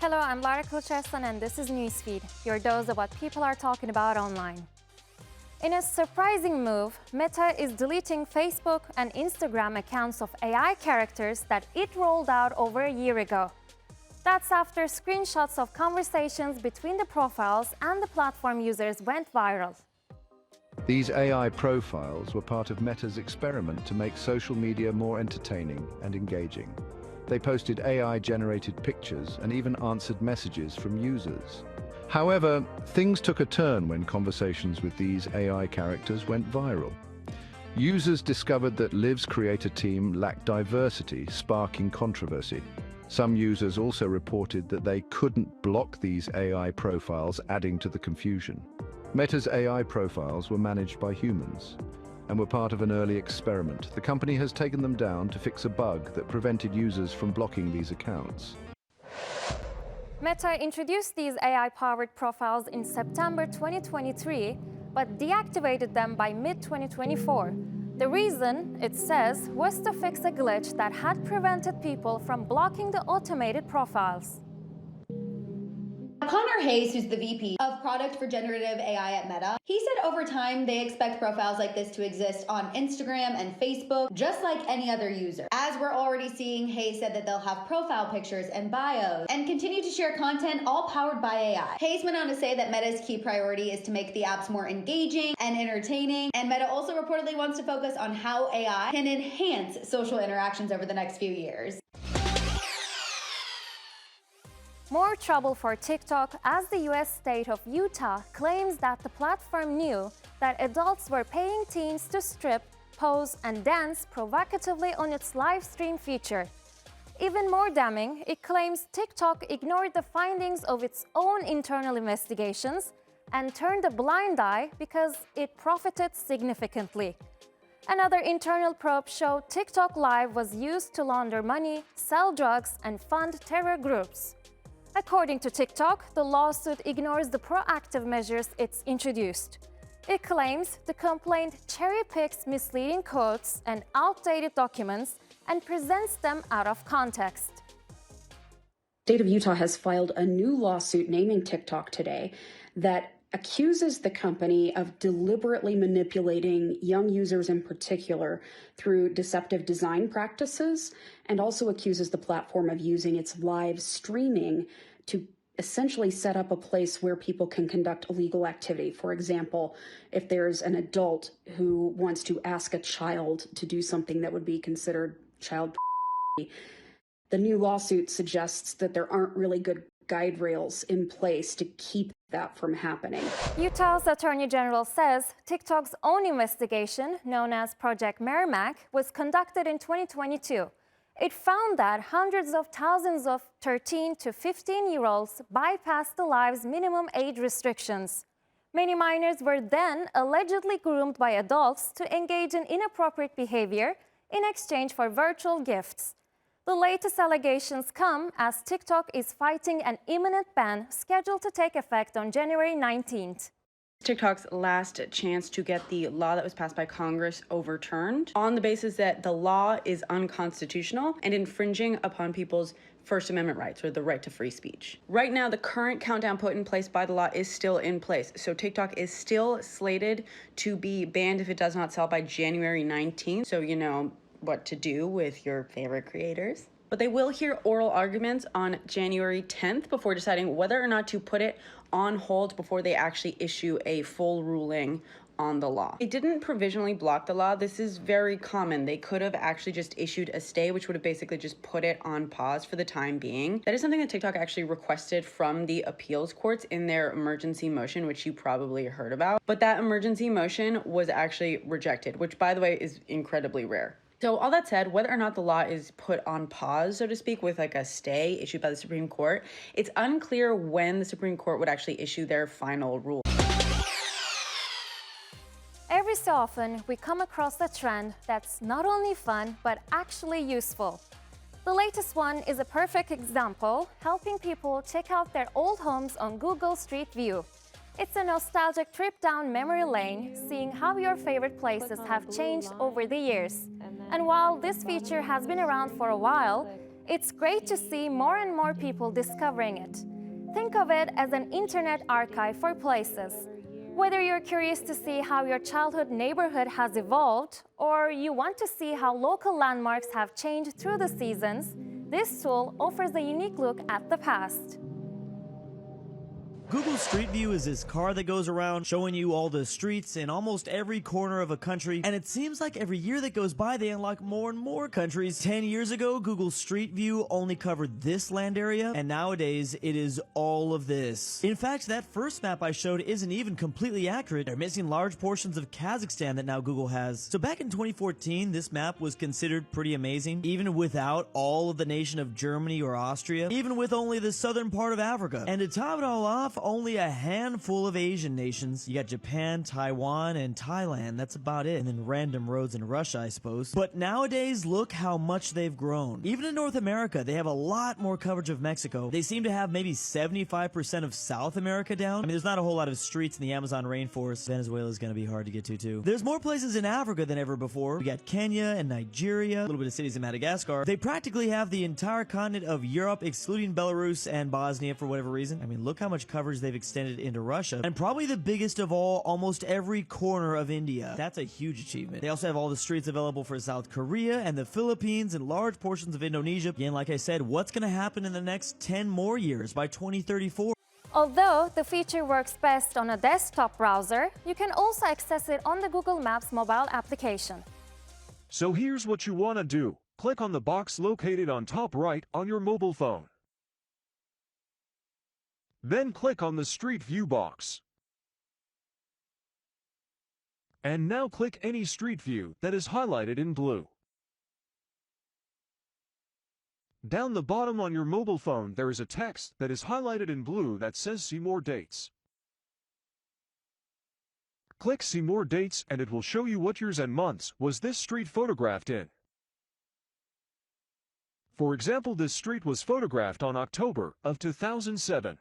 Hello, I'm Lara Kulcherson and this is Newsfeed, your dose of what people are talking about online. In a surprising move, Meta is deleting Facebook and Instagram accounts of AI characters that it rolled out over a year ago. That's after screenshots of conversations between the profiles and the platform users went viral. These AI profiles were part of Meta's experiment to make social media more entertaining and engaging. They posted AI-generated pictures and even answered messages from users. However, things took a turn when conversations with these AI characters went viral. Users discovered that Liv's creator team lacked diversity, sparking controversy. Some users also reported that they couldn't block these AI profiles, adding to the confusion. Meta's AI profiles were managed by humans and were part of an early experiment. The company has taken them down to fix a bug that prevented users from blocking these accounts. Meta introduced these AI-powered profiles in September 2023, but deactivated them by mid-2024. The reason, it says, was to fix a glitch that had prevented people from blocking the automated profiles. Connor Hayes, who's the VP of Product for Generative AI at Meta, he said over time they expect profiles like this to exist on Instagram and Facebook, just like any other user. As we're already seeing, Hayes said that they'll have profile pictures and bios and continue to share content all powered by AI. Hayes went on to say that Meta's key priority is to make the apps more engaging and entertaining, and Meta also reportedly wants to focus on how AI can enhance social interactions over the next few years. More trouble for TikTok as the US state of Utah claims that the platform knew that adults were paying teens to strip, pose, and dance provocatively on its live stream feature. Even more damning, it claims TikTok ignored the findings of its own internal investigations and turned a blind eye because it profited significantly. Another internal probe showed TikTok Live was used to launder money, sell drugs, and fund terror groups. According to TikTok, the lawsuit ignores the proactive measures it's introduced. It claims the complaint cherry-picks misleading quotes and outdated documents and presents them out of context. The state of Utah has filed a new lawsuit naming TikTok today that accuses the company of deliberately manipulating young users in particular through deceptive design practices, and also accuses the platform of using its live streaming to essentially set up a place where people can conduct illegal activity. For example, if there's an adult who wants to ask a child to do something that would be considered child pornography, the new lawsuit suggests that there aren't really good guide rails in place to keep that from happening. Utah's Attorney General says TikTok's own investigation, known as Project Merrimack, was conducted in 2022. It found that hundreds of thousands of 13 to 15-year-olds bypassed the live's minimum age restrictions. Many minors were then allegedly groomed by adults to engage in inappropriate behavior in exchange for virtual gifts. The latest allegations come as TikTok is fighting an imminent ban scheduled to take effect on January 19th. TikTok's last chance to get the law that was passed by Congress overturned on the basis that the law is unconstitutional and infringing upon people's First Amendment rights, or the right to free speech. Right now, the current countdown put in place by the law is still in place. So TikTok is still slated to be banned if it does not sell by January 19th. So you know what to do with your favorite creators. But they will hear oral arguments on January 10th before deciding whether or not to put it on hold before they actually issue a full ruling on the law. They didn't provisionally block the law. This is very common. They could have actually just issued a stay, which would have basically just put it on pause for the time being. That is something that TikTok actually requested from the appeals courts in their emergency motion, which you probably heard about. But that emergency motion was actually rejected, which, by the way, is incredibly rare. So all that said, whether or not the law is put on pause, so to speak, with like a stay issued by the Supreme Court, it's unclear when the Supreme Court would actually issue their final rule. Every so often, we come across a trend that's not only fun, but actually useful. The latest one is a perfect example, helping people check out their old homes on Google Street View. It's a nostalgic trip down memory lane, seeing how your favorite places have changed over the years. And while this feature has been around for a while, It's great to see more and more people discovering it. Think of it as an internet archive for places. Whether you're curious to see how your childhood neighborhood has evolved, or you want to see how local landmarks have changed through the seasons, this tool offers a unique look at the past. Google Street View is this car that goes around showing you all the streets in almost every corner of a country, and it seems like every year that goes by they unlock more and more countries. 10 years ago, Google Street View only covered this land area, and nowadays it is all of this. In fact, that first map I showed isn't even completely accurate. They're missing large portions of Kazakhstan that now Google has. So back in 2014, this map was considered pretty amazing, even without all of the nation of Germany or Austria, even with only the southern part of Africa. And to top it all off, only a handful of Asian nations. You got Japan, Taiwan, and Thailand. That's about it. And then random roads in Russia, I suppose. But nowadays, look how much they've grown. Even in North America, they have a lot more coverage of Mexico. They seem to have maybe 75% of South America down. I mean, there's not a whole lot of streets in the Amazon rainforest. Venezuela is going to be hard to get to, too. There's more places in Africa than ever before. We got Kenya and Nigeria, a little bit of cities in Madagascar. They practically have the entire continent of Europe, excluding Belarus and Bosnia for whatever reason. I mean, look how much coverage they've extended into Russia, and probably the biggest of all, almost every corner of India. That's a huge achievement. They also have all the streets available for South Korea and the Philippines and large portions of Indonesia. Again, like I said, what's going to happen in the next 10 more years by 2034? Although the feature works best on a desktop browser, you can also access it on the Google Maps mobile application. So here's what you want to do. Click on the box located on top right on your mobile phone. Then click on the Street View box. And now click any street view that is highlighted in blue. Down the bottom on your mobile phone there is a text that is highlighted in blue that says See More Dates. Click See More Dates and it will show you what years and months was this street photographed in. For example, this street was photographed on October of 2007.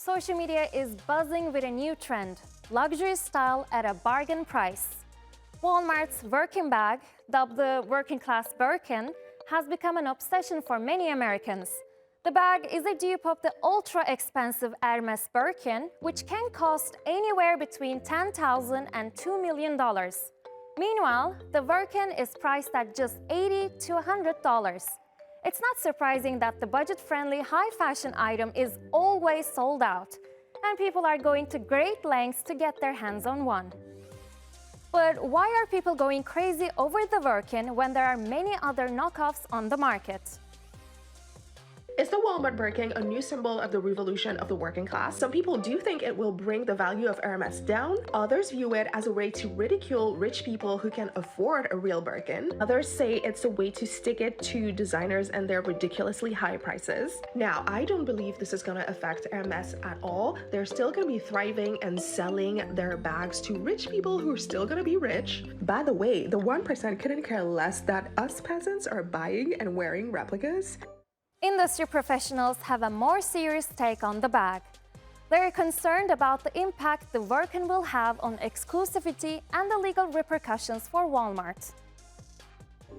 Social media is buzzing with a new trend, luxury style at a bargain price. Walmart's Birkin bag, dubbed the working class Birkin, has become an obsession for many Americans. The bag is a dupe of the ultra-expensive Hermes Birkin, which can cost anywhere between $10,000 and $2 million. Meanwhile, the Birkin is priced at just $80 to $100. It's not surprising that the budget-friendly high-fashion item is always sold out, and people are going to great lengths to get their hands on one. But why are people going crazy over the Birkin when there are many other knockoffs on the market? Is the Walmart Birkin a new symbol of the revolution of the working class? Some people do think it will bring the value of Hermes down. Others view it as a way to ridicule rich people who can afford a real Birkin. Others say it's a way to stick it to designers and their ridiculously high prices. Now, I don't believe this is going to affect Hermes at all. They're still going to be thriving and selling their bags to rich people who are still going to be rich. By the way, the 1% couldn't care less that us peasants are buying and wearing replicas. Industry professionals have a more serious take on the bag. They're concerned about the impact the Birkin will have on exclusivity and the legal repercussions for Walmart.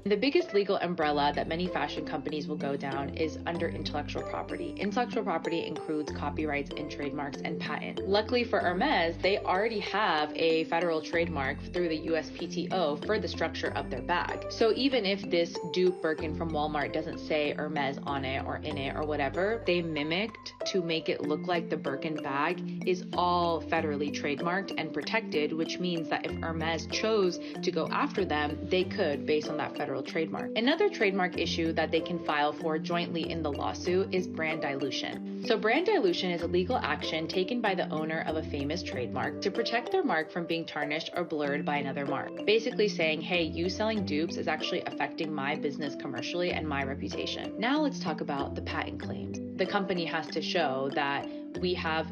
The biggest legal umbrella that many fashion companies will go down is under intellectual property. Intellectual property includes copyrights and trademarks and patent. Luckily for Hermes, they already have a federal trademark through the USPTO for the structure of their bag. So even if this dupe Birkin from Walmart doesn't say Hermes on it or in it or whatever, they mimicked to make it look like the Birkin bag is all federally trademarked and protected, which means that if Hermes chose to go after them, they could based on that federal trademark. Another trademark issue that they can file for jointly in the lawsuit is brand dilution. So brand dilution is a legal action taken by the owner of a famous trademark to protect their mark from being tarnished or blurred by another mark. Basically saying, hey, you selling dupes is actually affecting my business commercially and my reputation. Now let's talk about the patent claims. The company has to show that we have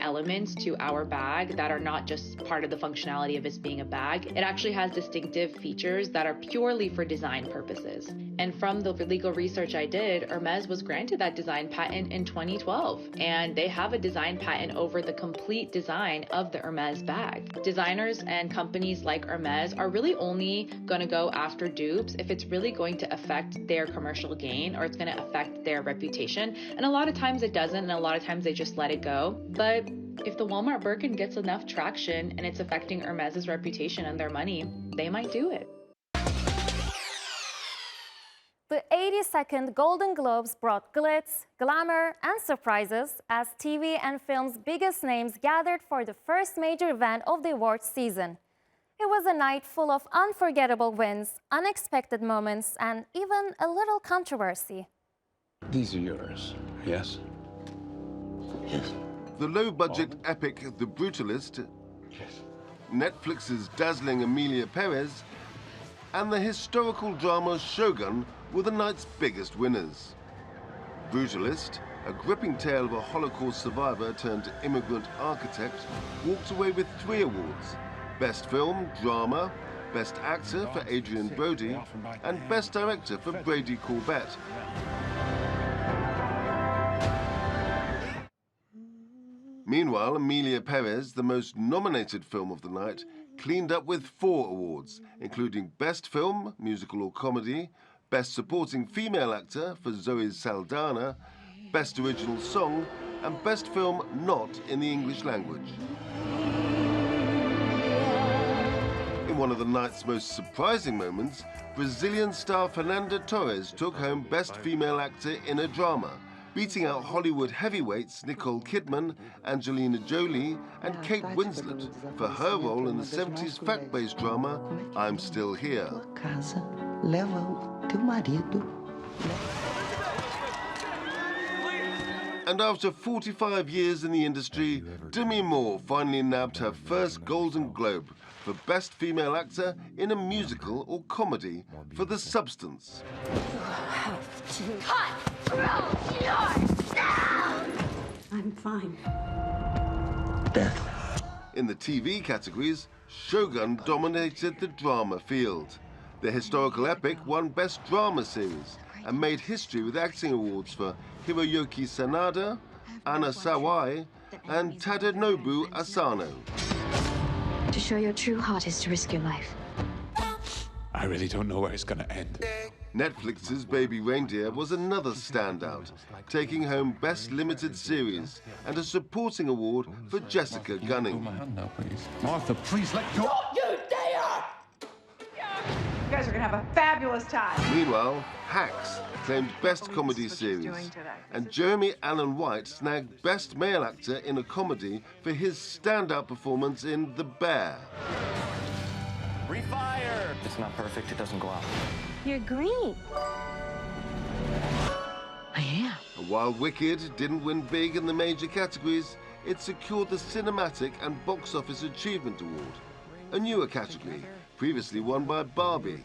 elements to our bag that are not just part of the functionality of it being a bag. It actually has distinctive features that are purely for design purposes. And from the legal research I did, Hermes was granted that design patent in 2012, and they have a design patent over the complete design of the Hermes bag. Designers and companies like Hermes are really only going to go after dupes if it's really going to affect their commercial gain or it's going to affect their reputation. And a lot of times it doesn't, and a lot of times they just let it go. But if the Walmart Birkin gets enough traction and it's affecting Hermes's reputation and their money, they might do it. The 82nd Golden Globes brought glitz, glamour, and surprises as TV and film's biggest names gathered for the first major event of the awards season. It was a night full of unforgettable wins, unexpected moments, and even a little controversy. These are yours, yes? Yes. The low-budget epic The Brutalist, Yes. Netflix's dazzling Emilia Perez, and the historical drama Shogun were the night's biggest winners. Brutalist, a gripping tale of a Holocaust survivor turned immigrant architect, walked away with 3 awards: Best Film, Drama, Best Actor for Adrian Brody, and Best Director for Brady Corbett. Meanwhile, Emilia Perez, the most nominated film of the night, cleaned up with 4 awards, including Best Film, Musical or Comedy, Best Supporting Female Actor for Zoe Saldana, Best Original Song, and Best Film Not in the English Language. In one of the night's most surprising moments, Brazilian star Fernanda Torres took home Best Female Actor in a Drama, beating out Hollywood heavyweights Nicole Kidman, Angelina Jolie, and Kate Winslet for her role in the 70s fact-based drama I'm Still Here. And after 45 years in the industry, Demi Moore finally nabbed her first Golden Globe for Best Female Actor in a Musical or Comedy for The Substance. I'm fine. Death. In the TV categories, Shogun dominated the drama field. The historical epic won Best Drama Series and made history with acting awards for Hiroyuki Sanada, Anna Sawai, and Tadanobu Asano. To show your true heart is to risk your life. I really don't know where it's going to end. Netflix's Baby Reindeer was another standout, taking home Best Limited Series and a supporting award for Jessica Gunning. Martha, please let go. Don't you dare! You guys are gonna have a fabulous time. Meanwhile, Hacks claimed Best Comedy Series, and Jeremy Allen White snagged Best Male Actor in a Comedy for his standout performance in The Bear. Refire! It's not perfect, it doesn't go out. You're green. I am. And while Wicked didn't win big in the major categories, it secured the Cinematic and Box Office Achievement Award, a newer category, previously won by Barbie.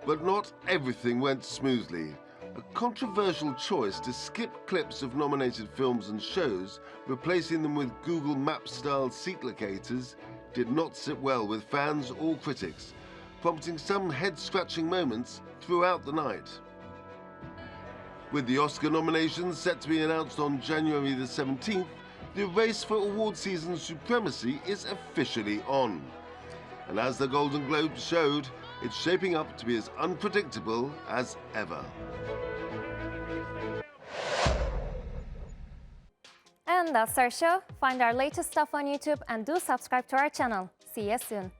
But not everything went smoothly. A controversial choice to skip clips of nominated films and shows, replacing them with Google Maps-style seat locators, did not sit well with fans or critics, prompting some head-scratching moments throughout the night. With the Oscar nominations set to be announced on January the 17th, the race for award season supremacy is officially on. And as the Golden Globes showed, it's shaping up to be as unpredictable as ever. And that's our show. Find our latest stuff on YouTube and do subscribe to our channel. See you soon.